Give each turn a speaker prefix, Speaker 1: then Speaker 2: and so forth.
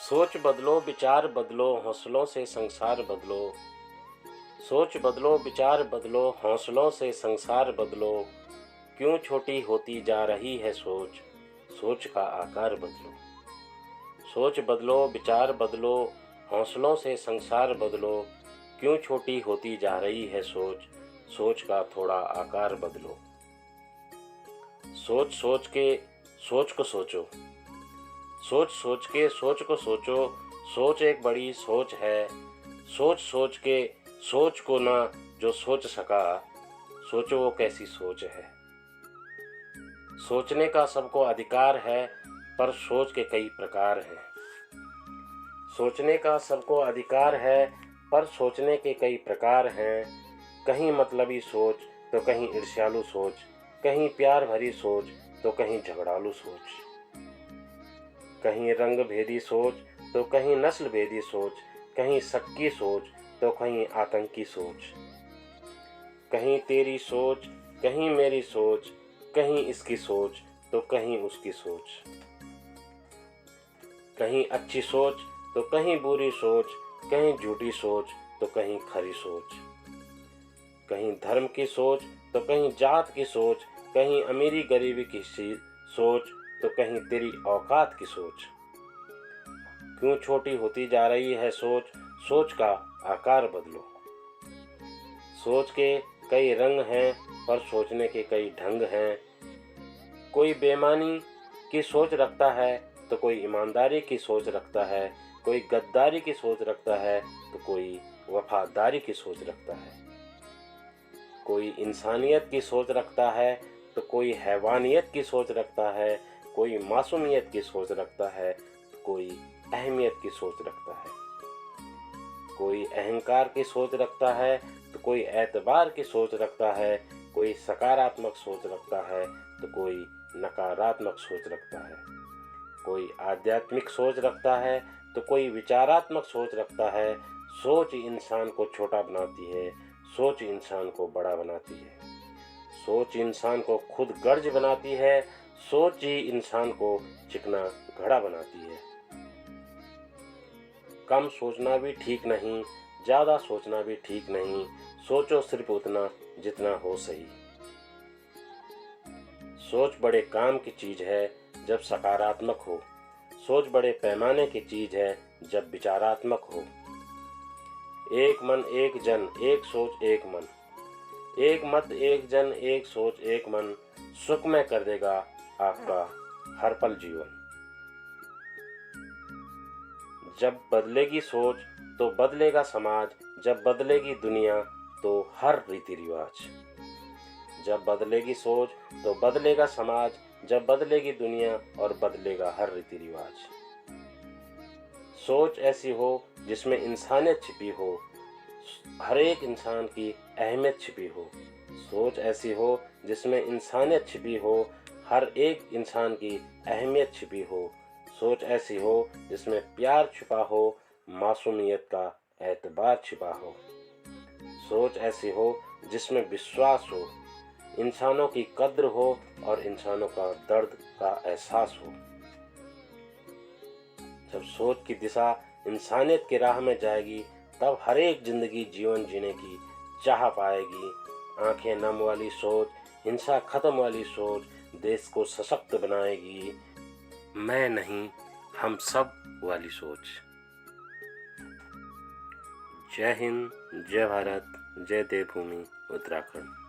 Speaker 1: सोच बदलो, विचार बदलो, हौसलों से संसार बदलो। सोच बदलो, विचार बदलो, हौसलों से संसार बदलो। क्यों छोटी होती जा रही है सोच, सोच का आकार बदलो। सोच बदलो, विचार बदलो, हौसलों से संसार बदलो। क्यों छोटी होती जा रही है सोच, सोच का थोड़ा आकार बदलो। सोच सोच के सोच को सोचो, सोच सोच के सोच को सोचो। सोच एक बड़ी सोच है, सोच सोच के सोच को ना जो सोच सका, सोचो वो कैसी सोच है। सोचने का सबको अधिकार है, पर सोच के कई प्रकार हैं। सोचने का सबको अधिकार है, पर सोचने के कई प्रकार हैं। कहीं मतलबी सोच तो कहीं ईर्ष्यालु सोच, कहीं प्यार भरी सोच तो कहीं झगड़ालू सोच। कहीं रंग भेदी सोच तो कहीं नस्ल भेदी सोच, कहीं सक्की सोच तो कहीं आतंकी सोच। कहीं तेरी सोच, कहीं मेरी सोच, कहीं इसकी सोच तो कहीं उसकी सोच। कहीं अच्छी सोच तो कहीं बुरी सोच, कहीं झूठी सोच तो कहीं खरी सोच। कहीं धर्म की सोच तो कहीं जात की सोच, कहीं अमीरी गरीबी की सोच तो कहीं तेरी औकात की सोच। क्यों छोटी होती जा रही है सोच, सोच का आकार बदलो। सोच के कई रंग हैं, पर सोचने के कई ढंग हैं। कोई बेईमानी की सोच रखता है तो कोई ईमानदारी की सोच रखता है, कोई गद्दारी की सोच रखता है तो कोई वफादारी की सोच रखता है। कोई इंसानियत की सोच रखता है तो कोई हैवानियत की सोच रखता है, कोई मासूमियत की सोच रखता है तो कोई अहमियत की सोच रखता है। कोई अहंकार की सोच रखता है तो कोई एतबार की सोच रखता है, कोई सकारात्मक सोच रखता है तो कोई नकारात्मक सोच रखता है। कोई आध्यात्मिक सोच रखता है तो कोई विचारात्मक सोच रखता है। सोच इंसान को छोटा बनाती है, सोच इंसान को बड़ा बनाती है। सोच इंसान को खुद गर्ज बनाती है, सोच ही इंसान को चिकना घड़ा बनाती है। कम सोचना भी ठीक नहीं, ज़्यादा सोचना भी ठीक नहीं। सोचो सिर्फ उतना जितना हो सही। सोच बड़े काम की चीज़ है जब सकारात्मक हो, सोच बड़े पैमाने की चीज़ है जब विचारात्मक हो। एक मन एक जन, एक सोच एक मन, एक मत एक जन, एक सोच एक मन, सुखमय कर देगा आपका हर पल जीवन। जब बदलेगी सोच तो बदलेगा समाज, जब बदलेगी दुनिया तो हर रीति रिवाज। जब बदलेगी सोच तो बदलेगा समाज, जब बदलेगी दुनिया और बदलेगा हर रीति रिवाज। सोच ऐसी हो जिसमें इंसानियत छिपी हो, हर एक इंसान की अहमियत छिपी हो। सोच ऐसी हो जिसमें इंसानियत छिपी हो, हर एक इंसान की अहमियत छिपी हो। सोच ऐसी हो जिसमें प्यार छिपा हो, मासूमियत का एतबार छिपा हो। सोच ऐसी हो जिसमें विश्वास हो, इंसानों की कद्र हो और इंसानों का दर्द का एहसास हो। जब सोच की दिशा इंसानियत की राह में जाएगी, तब हर एक जिंदगी जीवन जीने की चाह पाएगी। आंखें नम वाली सोच, हिंसा खत्म वाली सोच देश को सशक्त बनाएगी। मैं नहीं, हम सब वाली सोच। जय हिंद, जय भारत, जय देवभूमि उत्तराखंड।